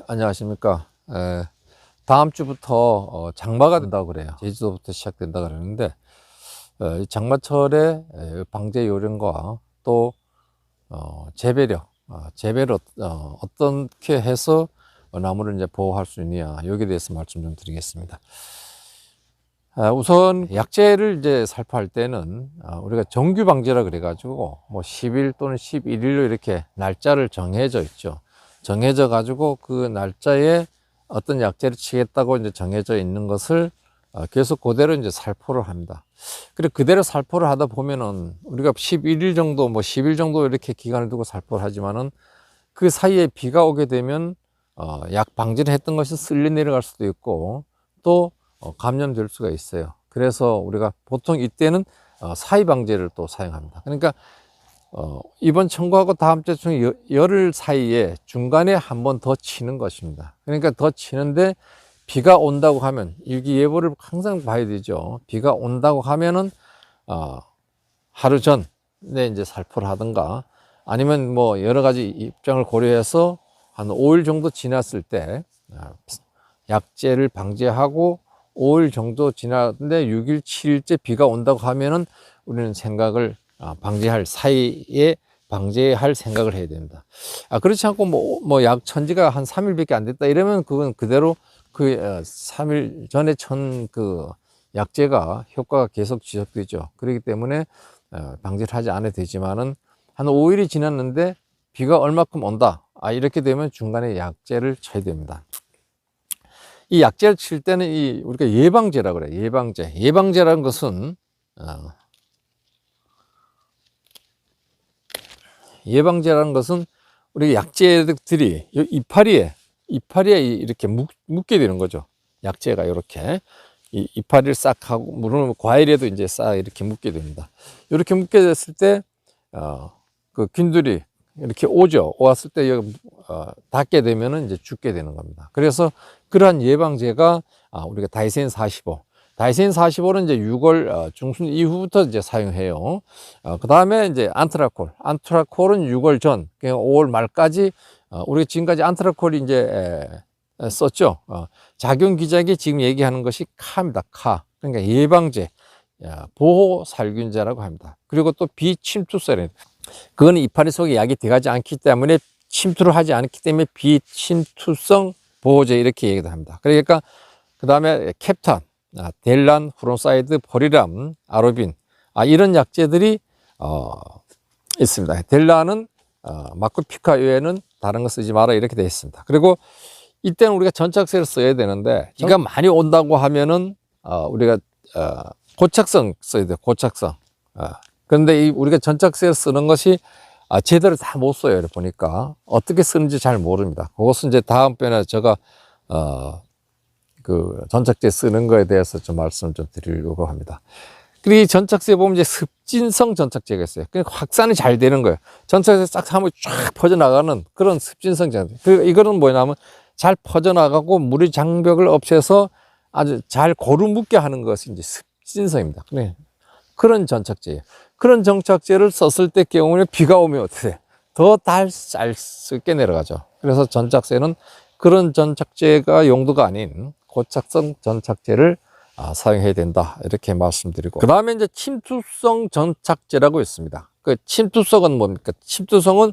안녕하십니까. 다음 주부터 장마가 된다고 그래요. 제주도부터 시작된다 그러는데, 이 장마철에 방제 요령과 또 재배력, 재배를 어떻게 해서 나무를 이제 보호할 수 있느냐, 여기에 대해서 말씀 좀 드리겠습니다. 우선 약재를 이제 살포할 때는 우리가 정규 방제라 그래가지고 뭐 10일 또는 11일로 이렇게 날짜를 정해져 있죠. 정해져 가지고 그 날짜에 어떤 약재를 치겠다고 이제 정해져 있는 것을 계속 그대로 이제 살포를 합니다. 그리고 그대로 살포를 하다 보면은 우리가 11일 정도, 뭐 10일 정도 이렇게 기간을 두고 살포를 하지만은 그 사이에 비가 오게 되면 약 방제를 했던 것이 쓸려 내려갈 수도 있고 또 감염될 수가 있어요. 그래서 우리가 보통 이때는 사이 방제를 또 사용합니다. 그러니까 이번 청구하고 다음 주 중에 열흘 사이에 중간에 한 번 더 치는 것입니다. 그러니까 더 치는데 비가 온다고 하면 일기예보를 항상 봐야 되죠. 비가 온다고 하면은 하루 전에 이제 살포를 하든가 아니면 뭐 여러 가지 입장을 고려해서 한 5일 정도 지났을 때 약재를 방제하고 5일 정도 지났는데 6일, 7일째 비가 온다고 하면은 우리는 생각을 방제할 사이에 방제할 생각을 해야 됩니다. 그렇지 않고 뭐 약 천지가 한 3일밖에 안 됐다 이러면 그건 그대로 그 3일 전에 천 그 약재가 효과가 계속 지속되죠. 그렇기 때문에 방제를 하지 않아도 되지만은 한 5일이 지났는데 비가 얼마큼 온다. 이렇게 되면 중간에 약재를 쳐야 됩니다. 이 약재를 칠 때는 우리가 예방제라고 그래요. 예방제. 예방제라는 것은 우리 약재들이 이파리에 이렇게 묶게 되는 거죠. 약재가 이렇게 이파리를 싹 하고 물론 과일에도 이제 싹 이렇게 묶게 됩니다. 이렇게 묶게 됐을 때 그 균들이 이렇게 왔을 때 닿게 되면은 이제 죽게 되는 겁니다. 그래서 그러한 예방제가 우리가 다이센 45. 다이센 45는 이제 6월 중순 이후부터 이제 사용해요. 그 다음에 이제 안트라콜. 안트라콜은 6월 전, 그러니까 5월 말까지 우리가 지금까지 안트라콜이 이제 썼죠. 작용 기작이 지금 얘기하는 것이 카입니다. 카. 그러니까 예방제, 보호 살균제라고 합니다. 그리고 또 비침투세린. 그거는 이파리 속에 약이 들어가지 않기 때문에 침투를 하지 않기 때문에 비침투성 보호제 이렇게 얘기도 합니다. 그러니까 그 다음에 캡탄, 델란, 후론사이드, 포리람, 아로빈 이런 약재들이 있습니다. 델란은 마크피카 외에는 다른 거 쓰지 마라 이렇게 되어 있습니다. 그리고 이때는 우리가 전착세를 써야 되는데 비가 많이 온다고 하면은 우리가 고착성 써야 돼요. 고착성. 그런데 우리가 전착세를 쓰는 것이 제대로 다 못 써요. 보니까 어떻게 쓰는지 잘 모릅니다. 그것은 이제 다음번에 제가 그 전착제 쓰는 거에 대해서 좀 말씀 좀 드리려고 합니다. 그리고 이 전착제 보면 이제 습진성 전착제가 있어요. 그러니까 확산이 잘 되는 거예요. 전착제 싹 하면 쫙 퍼져나가는 그런 습진성 전착제. 그리고 이거는 뭐냐면 잘 퍼져나가고 물의 장벽을 없애서 아주 잘 고루 묻게 하는 것이 이제 습진성입니다. 그런 전착제예요. 그런 전착제를 썼을 때 경우에 비가 오면 어떻게 돼요? 더 얇게 내려가죠. 그래서 전착제는 그런 전착제가 용도가 아닌 고착성 전착제를 사용해야 된다. 이렇게 말씀드리고. 그 다음에 이제 침투성 전착제라고 있습니다. 그 침투성은 뭡니까? 침투성은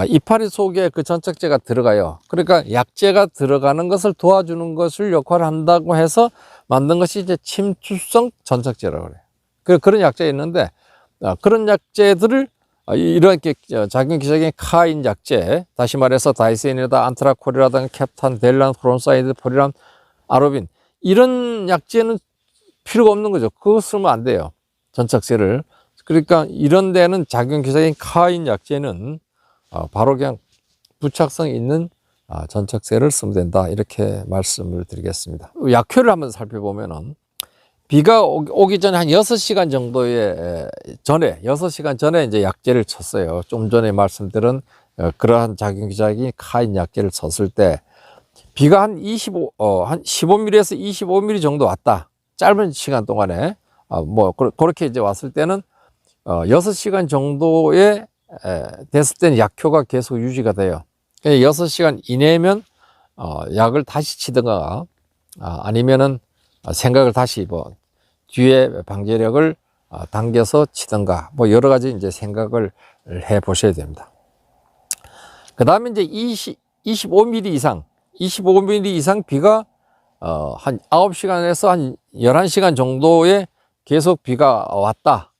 이파리 속에 그 전착제가 들어가요. 그러니까 약재가 들어가는 것을 도와주는 것을 역할을 한다고 해서 만든 것이 이제 침투성 전착제라고 그래요. 그런 약재가 있는데, 그런 약재들을 이렇게 작용 기작인 카인 약재, 다시 말해서 다이센이다, 안트라콜이라든가 캡탄, 델란, 프론사이드, 포리람, 아로빈 이런 약재는 필요가 없는 거죠. 그거 쓰면 안 돼요. 전착제를. 그러니까 이런 데는 작용 기작인 카인 약재는 바로 그냥 부착성 있는 전착제를 쓰면 된다. 이렇게 말씀을 드리겠습니다. 약효를 한번 살펴보면은 비가 오기 전에 한 6시간 정도에 6시간 전에 이제 약재를 쳤어요. 좀 전에 말씀드린 그러한 작용 기작이 카인 약재를 쳤을 때 비가 한 15mm에서 25mm 정도 왔다. 짧은 시간 동안에 뭐 그렇게 이제 왔을 때는 6시간 정도에 됐을 때는 약효가 계속 유지가 돼요. 6시간 이내면 약을 다시 치든가, 아니면은 생각을 다시 뭐 뒤에 방제력을 당겨서 치든가, 뭐 여러 가지 이제 생각을 해 보셔야 됩니다. 그 다음에 이제 25mm 이상, 25mm 이상 비가 한 9시간에서 한 11시간 정도에 계속 비가 왔다.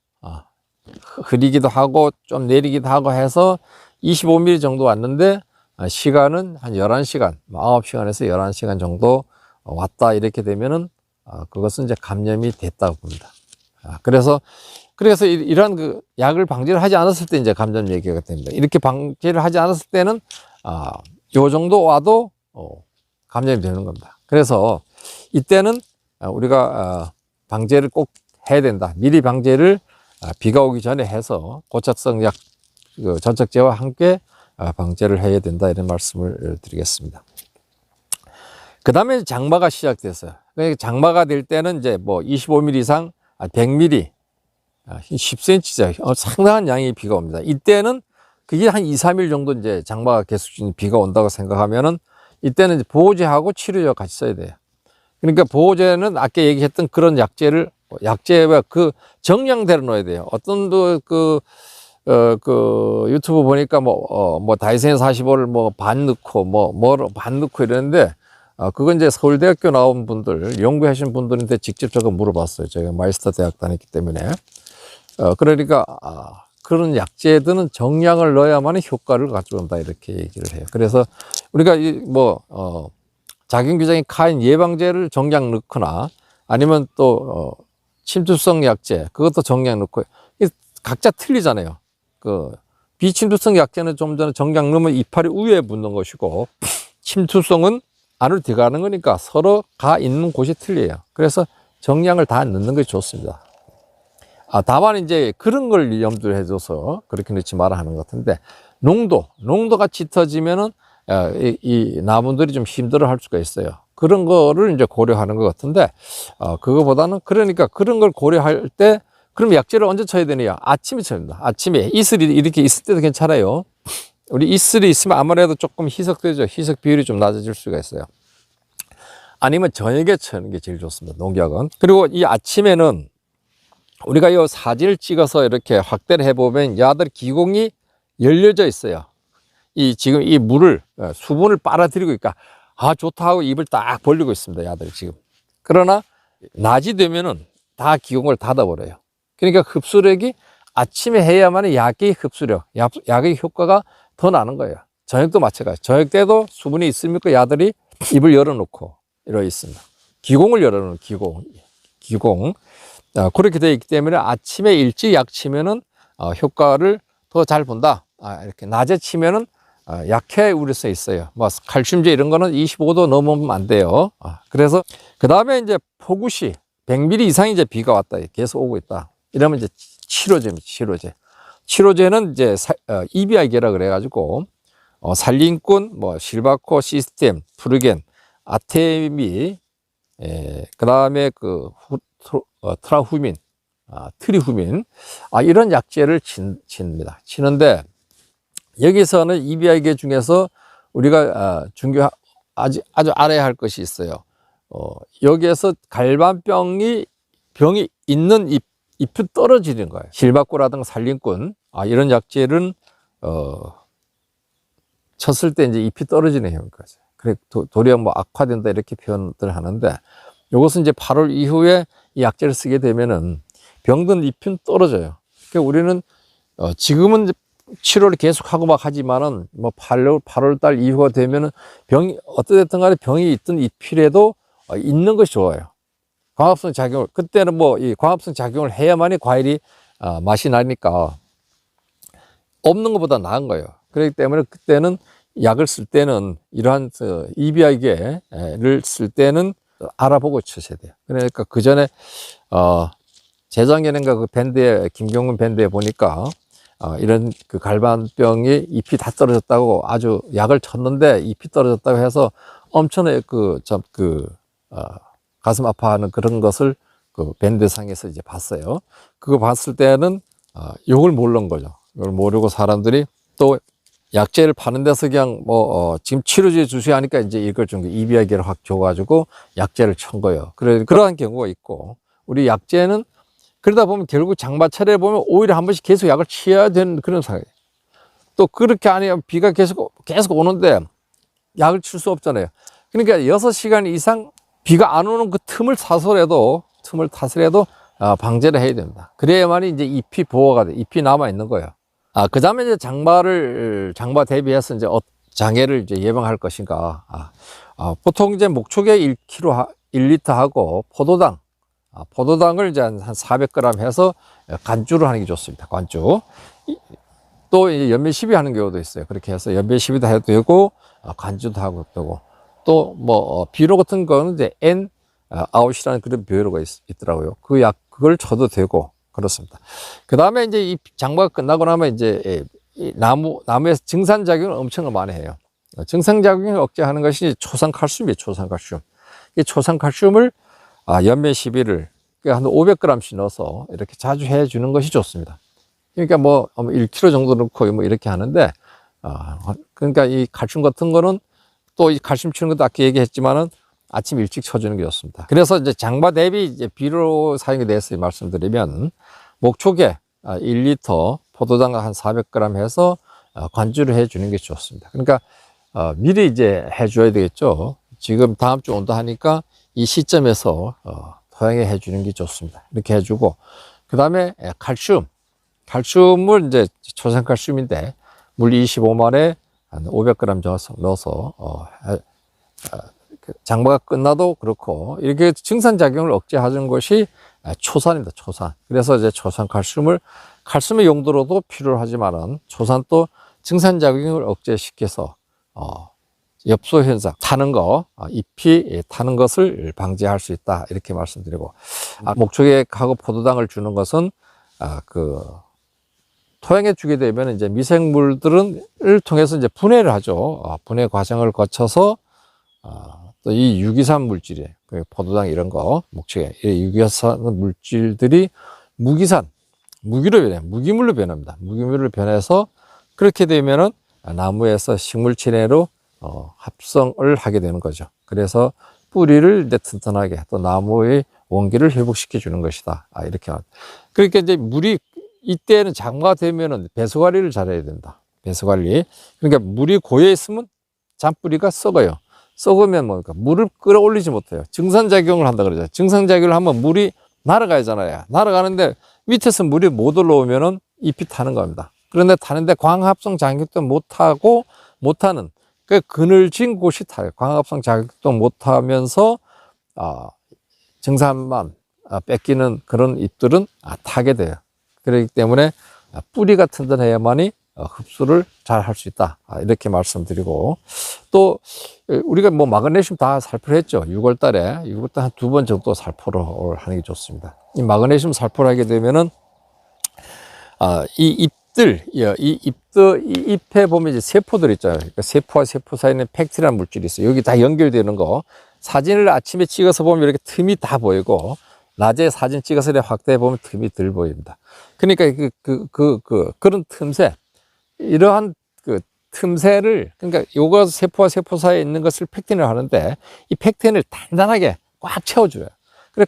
흐리기도 하고 좀 내리기도 하고 해서 25mm 정도 왔는데, 시간은 한 11시간, 9시간에서 11시간 정도 왔다. 이렇게 되면은 그것은 이제 감염이 됐다고 봅니다. 그래서 이러한 그 약을 방지를 하지 않았을 때 이제 감염 얘기가 됩니다. 이렇게 방지를 하지 않았을 때는 요 정도 와도 감염이 되는 겁니다. 그래서 이때는 우리가 방제를 꼭 해야 된다. 미리 방제를 비가 오기 전에 해서 고착성 약 전착제와 함께 방제를 해야 된다, 이런 말씀을 드리겠습니다. 그 다음에 장마가 시작됐어요. 장마가 될 때는 이제 뭐 25mm 이상 100mm 10cm죠. 상당한 양의 비가 옵니다. 이때는 그게 한 2, 3일 정도 이제 장마가 계속 비가 온다고 생각하면은, 이때는 이제 보호제하고 치료제가 같이 써야 돼요. 그러니까 보호제는 아까 얘기했던 그런 약제를, 약제와 그 정량대로 넣어야 돼요. 어떤 그 유튜브 보니까 뭐 다이센 45를 뭐 반 넣고 반 넣고 이러는데, 그건 이제 서울대학교 나온 분들, 연구하신 분들한테 직접적으로 물어봤어요. 제가 마이스터 대학 다녔기 때문에. 그러니까 그런 약제들은 정량을 넣어야만 효과를 가져온다, 이렇게 얘기를 해요. 그래서 우리가 작용기장이 카인 예방제를 정량 넣거나, 아니면 또 침투성 약제, 그것도 정량 넣고, 각자 틀리잖아요. 그 비침투성 약제는 좀 전에 정량 넣으면 이파리 위에 붙는 것이고, 침투성은 안으로 들어가는 거니까 서로 가 있는 곳이 틀려요. 그래서 정량을 다 넣는 것이 좋습니다. 다만 이제 그런 걸 염두를 해줘서 그렇게 넣지 마라 하는 것 같은데, 농도가 짙어지면은 이 나무들이 좀 힘들어 할 수가 있어요. 그런 거를 이제 고려하는 것 같은데, 그거보다는, 그러니까 그런 걸 고려할 때, 그럼 약제를 언제 쳐야 되느냐? 아침에 쳐야 됩니다. 아침에 이슬이 이렇게 있을 때도 괜찮아요. 우리 이슬이 있으면 아무래도 조금 희석되죠. 희석 비율이 좀 낮아질 수가 있어요. 아니면 저녁에 쳐는 게 제일 좋습니다, 농약은. 그리고 이 아침에는 우리가 이 사진을 찍어서 이렇게 확대를 해보면 야들 기공이 열려져 있어요. 지금 이 물을, 수분을 빨아들이고 있니까 좋다 하고 입을 딱 벌리고 있습니다, 야들이 지금. 그러나 낮이 되면은 다 기공을 닫아버려요. 그러니까 흡수력이 아침에 해야만 약의 흡수력, 약의 효과가 더 나는 거예요. 저녁도 마찬가지. 저녁 때도 수분이 있으니까 야들이 입을 열어놓고 이러고 있습니다. 기공을 열어놓은 기공. 그렇게 되어 있기 때문에 아침에 일찍 약 치면은 효과를 더 잘 본다. 이렇게 낮에 치면은 약해 우려서 있어요. 뭐 칼슘제 이런 거는 25도 넘으면 안 돼요. 그래서 그 다음에 이제 폭우시 100mm 이상 이제 비가 왔다, 계속 오고 있다, 이러면 이제 치료제입니다. 치료제는 이제 EBI계라 그래가지고 살림꾼, 뭐 실바코, 시스템, 프르겐, 아테미, 그 다음에 트라후민, 트리후민, 이런 약제를 칩니다. 치는데, 여기서는 EBI계 중에서 우리가 아주 알아야 할 것이 있어요. 여기에서 갈반병이 있는 잎이 떨어지는 거예요. 실바코라든가 살림꾼, 이런 약제는 쳤을 때 이제 잎이 떨어지는 효과죠. 그래 도리어 뭐 악화된다, 이렇게 표현들 하는데, 이것은 이제 8월 이후에 이 약제를 쓰게 되면은 병든 잎은 떨어져요. 그러니까 우리는 지금은 치료를 계속하고 막 하지만은 뭐 8월 달 이후가 되면은 어떻든 간에 병이 있던 잎이라도 있는 것이 좋아요. 광합성 작용을, 그때는 뭐 이 광합성 작용을 해야만이 과일이 맛이 나니까 없는 것보다 나은 거예요. 그렇기 때문에 그때는 약을 쓸 때는 이러한 EBI계를 쓸 때는 알아보고 치셔야 돼요. 그러니까 그 전에 재작년인가 그 밴드에, 김경문 밴드에 보니까 이런 그 갈반병이 잎이 다 떨어졌다고 아주 약을 쳤는데 잎이 떨어졌다고 해서 엄청나게 가슴 아파하는 그런 것을 그 밴드상에서 이제 봤어요. 그거 봤을 때는 욕을 모르는 거죠. 이걸 모르고 사람들이 또 약재를 파는 데서 그냥 지금 치료제 주세요 하니까 이제 이걸 좀 이비약계를 확 줘가지고 약재를 천 거예요. 그러한 경우가 있고, 우리 약재는 그러다 보면 결국 장마철에 보면 오히려 한 번씩 계속 약을 취해야 되는 그런 상황이에요. 또 그렇게 아니면 비가 계속 오는데 약을 칠 수 없잖아요. 그러니까 6시간 이상 비가 안 오는 그 틈을 타서라도 방제를 해야 됩니다. 그래야만이 이제 잎이 보호가 돼. 잎이 남아 있는 거예요. 그 다음에 이제 장마 대비해서 이제 장애를 이제 예방할 것인가. 보통 이제 목초계 1리터 하고 포도당을 이제 한 400g 해서 간주를 하는 게 좋습니다. 간주. 또 이제 연매 시비 하는 경우도 있어요. 그렇게 해서 연매 시비도 해도 되고, 간주도 하고 되고, 또 비료 같은 거는 이제 아웃이라는 그런 비료가 있더라고요. 그걸 쳐도 되고, 그렇습니다. 그 다음에 이제 이 장마가 끝나고 나면 이제 이 나무에서 증산작용을 엄청 많이 해요. 증산작용을 억제하는 것이 초산칼슘이에요. 초산칼슘. 이 초산칼슘을 연매 시비를 한 500g씩 넣어서 이렇게 자주 해주는 것이 좋습니다. 그러니까 1kg 정도 넣고 이렇게 하는데, 그러니까 이 칼슘 같은 거는 또 이 칼슘 치는 것도 아까 얘기했지만은 아침 일찍 쳐주는 게 좋습니다. 그래서 이제 장마 대비 이제 비료 사용에 대해서 말씀드리면, 목초계 1리터, 포도당 한 400g 해서 관주를 해주는 게 좋습니다. 그러니까 미리 이제 해줘야 되겠죠. 지금 다음 주 온다 하니까 이 시점에서 토양에 해주는 게 좋습니다. 이렇게 해주고, 그 다음에 칼슘을 이제 초산칼슘인데 물 25만에 한 500g 넣어서 장마가 끝나도 그렇고, 이렇게 증산작용을 억제하는 것이 초산입니다. 초산. 그래서 이제 칼슘의 용도로도 필요하지만은 초산도 증산작용을 억제시켜서 엽소 현상, 잎이 타는 것을 방지할 수 있다. 이렇게 말씀드리고, 목초계하고 포도당을 주는 것은 토양에 주게 되면 이제 미생물들을 통해서 이제 분해를 하죠. 분해 과정을 거쳐서 또 이 유기산 물질이에요. 포도당 이런 거, 목초계, 이 유기산 물질들이 무기물로 변합니다. 무기물로 변해서 그렇게 되면은 나무에서 식물 체내로 합성을 하게 되는 거죠. 그래서 뿌리를 이제 튼튼하게, 또 나무의 원기를 회복시켜 주는 것이다. 이렇게. 그러니까 이제 이때는 장마가 되면은 배수 관리를 잘해야 된다. 배수 관리. 그러니까 물이 고여 있으면 잔뿌리가 썩어요. 썩으면 뭡니까? 물을 끌어올리지 못해요. 증산작용을 한다 그러죠. 증산작용을 하면 물이 날아가잖아요. 날아가는데 밑에서 물이 못 올라오면은 잎이 타는 겁니다. 그런데 타는데 광합성 작용도 못하는 그 그늘진 곳이 타요. 광합성 작용도 못하면서 증산만 뺏기는 그런 잎들은 타게 돼요. 그렇기 때문에 뿌리가 튼튼해야만이 흡수를 잘 할 수 있다. 이렇게 말씀드리고, 또 우리가 마그네슘 다 살포를 했죠. 6월 달에 한 2번 정도 살포를 하는 게 좋습니다. 이 마그네슘 살포를 하게 되면은 이 잎에 보면 이제 세포들 있잖아요. 그러니까 세포와 세포 사이에는 팩트라는 물질이 있어요. 여기 다 연결되는 거. 사진을 아침에 찍어서 보면 이렇게 틈이 다 보이고, 낮에 사진 찍어서 확대해 보면 틈이 덜 보입니다. 그러니까 그런 틈새, 이러한 틈새를, 그러니까 요거 세포와 세포 사이에 있는 것을 팩틴을 하는데, 이 팩틴을 단단하게 꽉 채워줘요. 그래,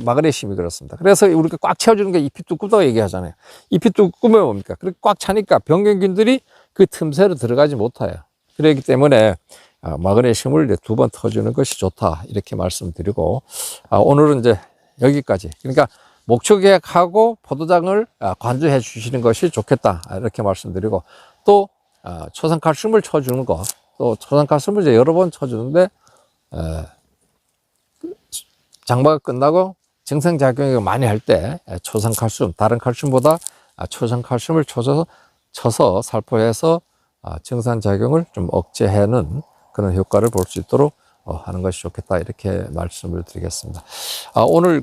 마그네슘이 그렇습니다. 그래서 우리가 꽉 채워주는 게 잎이 두껍다고 얘기하잖아요. 잎이 두꺼우면 뭡니까? 그렇게 꽉 차니까 병균들이 그 틈새로 들어가지 못해요. 그렇기 때문에 마그네슘을 2번 터주는 것이 좋다. 이렇게 말씀드리고, 오늘은 이제 여기까지. 그러니까 목초계하고 포도당을 관주해 주시는 것이 좋겠다. 이렇게 말씀드리고, 또 초산칼슘을 쳐주는 거, 또 초산칼슘을 이제 여러 번 쳐주는데, 장마가 끝나고 증상작용을 많이 할 때 초산칼슘, 다른 칼슘보다 초산칼슘을 쳐서 살포해서 증산작용을 좀 억제하는 그런 효과를 볼 수 있도록 하는 것이 좋겠다. 이렇게 말씀을 드리겠습니다. 오늘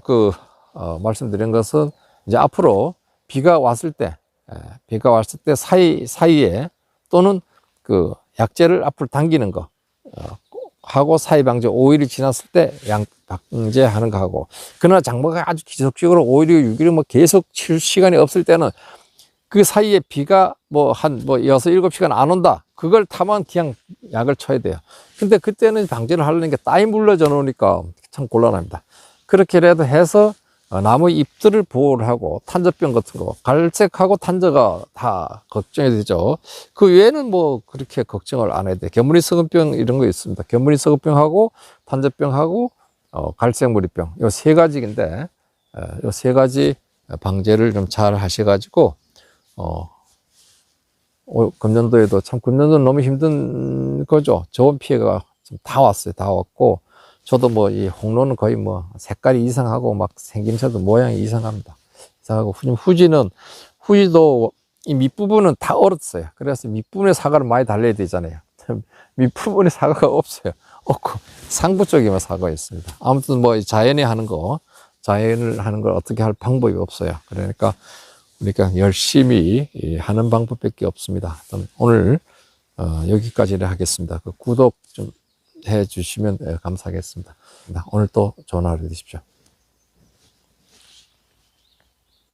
말씀드린 것은 이제 앞으로 비가 왔을 때 사이에 또는 약재를 앞으로 당기는 거 하고 사이 방제 5일이 지났을 때 방제하는 거 하고, 그러나 장마가 아주 기속적으로 5일, 6일 계속 칠 시간이 없을 때는 그 사이에 비가 뭐 한 6-7시간 안 온다. 그걸 타면 그냥 약을 쳐야 돼요. 근데 그때는 방제를 하려는 게 땅이 물러져 놓으니까 참 곤란합니다. 그렇게라도 해서 나무 잎들을 보호를 하고 탄저병 같은 거, 갈색하고 탄저가 다 걱정이 되죠. 그 외에는 뭐 그렇게 걱정을 안 해야 돼. 겨무리 썩은병 이런 거 있습니다. 겨무리 썩은병하고 탄저병하고 갈색무리병 요 세 가지인데 요 세 가지 방제를 좀 잘 하셔가지고 금년도에도 참 금년도는 너무 힘든 거죠. 저온 피해가 좀 다 왔어요. 다 왔고 저도 뭐 이 홍로는 거의 뭐 색깔이 이상하고 막 생김새도 모양이 이상합니다. 이상하고 후지도 이 밑부분은 다 얼었어요. 그래서 밑부분에 사과를 많이 달려야 되잖아요. 밑부분에 사과가 없어요. 없고 상부 쪽에만 사과가 있습니다. 아무튼 뭐 자연을 하는 걸 어떻게 할 방법이 없어요. 그러니까 열심히 하는 방법밖에 없습니다. 오늘 여기까지 하겠습니다. 그 구독 좀 해주시면 감사하겠습니다. 오늘 또 좋은 하루 되십시오.